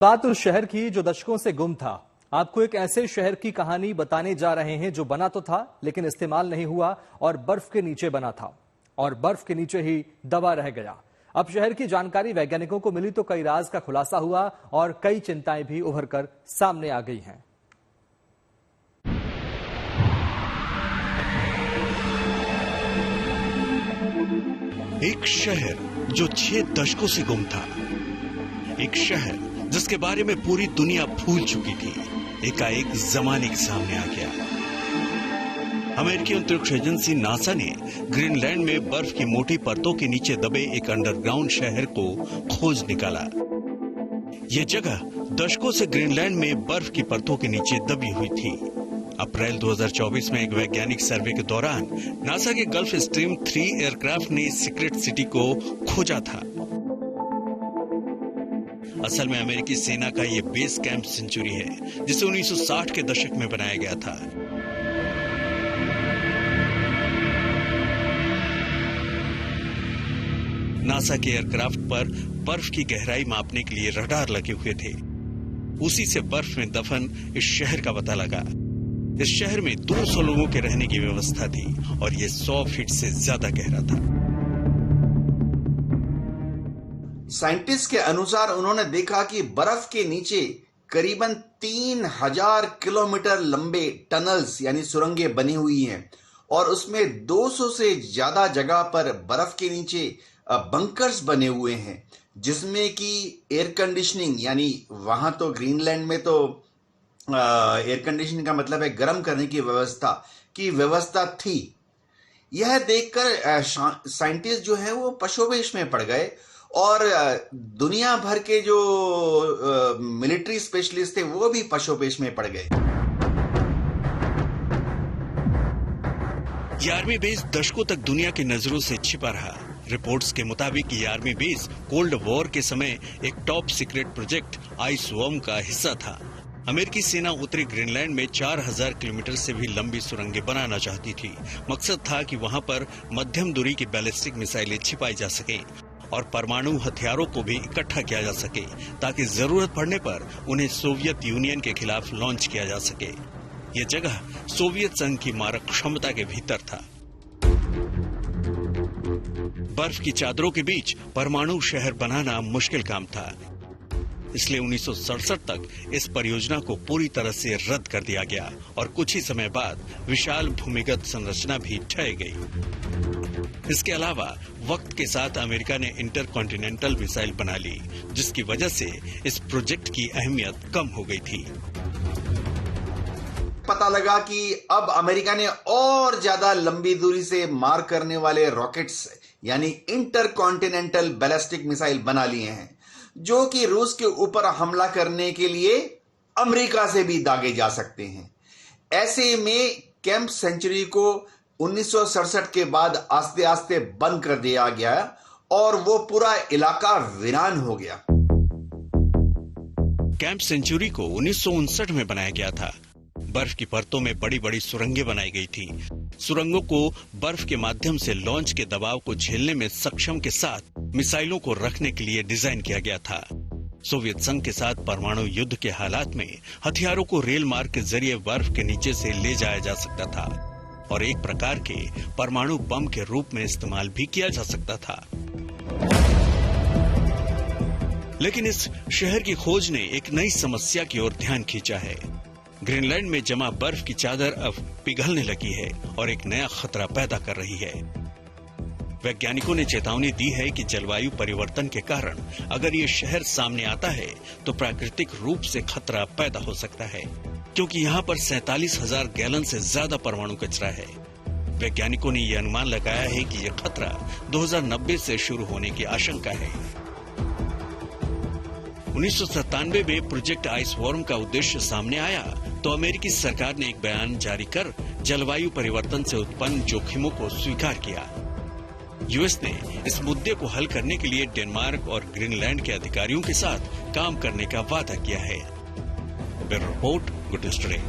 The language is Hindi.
बात उस शहर की जो दशकों से गुम था। आपको एक ऐसे शहर की कहानी बताने जा रहे हैं जो बना तो था लेकिन इस्तेमाल नहीं हुआ और बर्फ के नीचे बना था और बर्फ के नीचे ही दबा रह गया। अब शहर की जानकारी वैज्ञानिकों को मिली तो कई राज का खुलासा हुआ और कई चिंताएं भी उभर कर सामने आ गई हैं। एक शहर जो 6 दशकों से गुम था, एक शहर जिसके बारे में पूरी दुनिया भूल चुकी थी, एकाएक जमाने के सामने आ गया। अमेरिकी अंतरिक्ष एजेंसी नासा ने ग्रीनलैंड में बर्फ की मोटी परतों के नीचे दबे एक अंडरग्राउंड शहर को खोज निकाला। ये जगह दशकों से ग्रीनलैंड में बर्फ की परतों के नीचे दबी हुई थी। अप्रैल 2024 में एक वैज्ञानिक सर्वे के दौरान नासा के गल्फ स्ट्रीम 3 एयरक्राफ्ट ने सीक्रेट सिटी को खोजा था। असल में अमेरिकी सेना का ये बेस कैंप सेंचुरी है, जिसे 1960 के दशक में बनाया गया था। नासा के एयरक्राफ्ट पर बर्फ की गहराई मापने के लिए रडार लगे हुए थे। उसी से बर्फ में दफन इस शहर का पता लगा। इस शहर में 200 लोगों के रहने की व्यवस्था थी और ये 100 फीट से ज्यादा गहरा था। साइंटिस्ट के अनुसार उन्होंने देखा कि बर्फ के नीचे करीबन 3000 किलोमीटर लंबे टनल्स यानी सुरंगें बनी हुई हैं और उसमें 200 से ज्यादा जगह पर बर्फ के नीचे बंकर्स बने हुए हैं, जिसमें कि एयर कंडीशनिंग, यानी वहां तो ग्रीनलैंड में तो एयर कंडीशनिंग का मतलब है गर्म करने की व्यवस्था थी। यह देखकर साइंटिस्ट जो है वो पशोपेश में पड़ गए और दुनिया भर के जो मिलिट्री स्पेशलिस्ट थे वो भी पशोपेश में पड़ गए। ये आर्मी बेस दशकों तक दुनिया की नजरों से छिपा रहा। रिपोर्ट्स के मुताबिक ये आर्मी बेस कोल्ड वॉर के समय एक top secret project ice worm का हिस्सा था। अमेरिकी सेना उत्तरी ग्रीनलैंड में 4000 किलोमीटर से भी लंबी सुरंगें बनाना चाहती थी। मकसद था कि वहां पर मध्यम दूरी की बैलिस्टिक मिसाइलें छिपाई जा सके और परमाणु हथियारों को भी इकट्ठा किया जा सके, ताकि जरूरत पड़ने पर उन्हें सोवियत यूनियन के खिलाफ लॉन्च किया जा सके। यह जगह सोवियत संघ की मारक क्षमता के भीतर था। बर्फ की चादरों के बीच परमाणु शहर बनाना मुश्किल काम था, इसलिए 1967 तक इस परियोजना को पूरी तरह से रद्द कर दिया गया और कुछ ही समय बाद विशाल भूमिगत संरचना भी ढह गई। इसके अलावा वक्त के साथ अमेरिका ने इंटरकॉन्टिनेंटल मिसाइल बना ली, जिसकी वजह से इस प्रोजेक्ट की अहमियत कम हो गई थी। पता लगा कि अब अमेरिका ने और ज्यादा लंबी दूरी से मार करने वाले रॉकेट्स यानी इंटरकॉन्टिनेंटल बैलिस्टिक मिसाइल बना लिए हैं, जो कि रूस के ऊपर हमला करने के लिए अमेरिका से भी दागे जा सकते हैं। ऐसे में कैंप सेंचुरी को 1967 के बाद आस्ते आस्ते बंद कर दिया गया और वो पूरा इलाका वीरान हो गया। कैंप सेंचुरी को 1959 में बनाया गया था। बर्फ की परतों में बड़ी बड़ी सुरंगें बनाई गई थी। सुरंगों को बर्फ के माध्यम से लॉन्च के दबाव को झेलने में सक्षम के साथ मिसाइलों को रखने के लिए डिजाइन किया गया था। सोवियत संघ के साथ परमाणु युद्ध के हालात में हथियारों को रेल मार्ग के जरिए बर्फ के नीचे से ले जाया जा सकता था और एक प्रकार के परमाणु बम के रूप में इस्तेमाल भी किया जा सकता था। लेकिन इस शहर की खोज ने एक नई समस्या की ओर ध्यान खींचा है। ग्रीनलैंड में जमा बर्फ की चादर अब पिघलने लगी है और एक नया खतरा पैदा कर रही है। वैज्ञानिकों ने चेतावनी दी है कि जलवायु परिवर्तन के कारण अगर ये शहर सामने आता है तो प्राकृतिक रूप से खतरा पैदा हो सकता है, क्योंकि यहाँ पर 47,000 गैलन से ज्यादा परमाणु कचरा है। वैज्ञानिकों ने यह अनुमान लगाया है कि यह खतरा 2090 से शुरू होने की आशंका है। 1997 में प्रोजेक्ट आइस वर्म का उद्देश्य सामने आया तो अमेरिकी सरकार ने एक बयान जारी कर जलवायु परिवर्तन से उत्पन्न जोखिमों को स्वीकार किया। यूएस ने इस मुद्दे को हल करने के लिए डेनमार्क और ग्रीनलैंड के अधिकारियों के साथ काम करने का वादा किया है। Bureau report, good news today.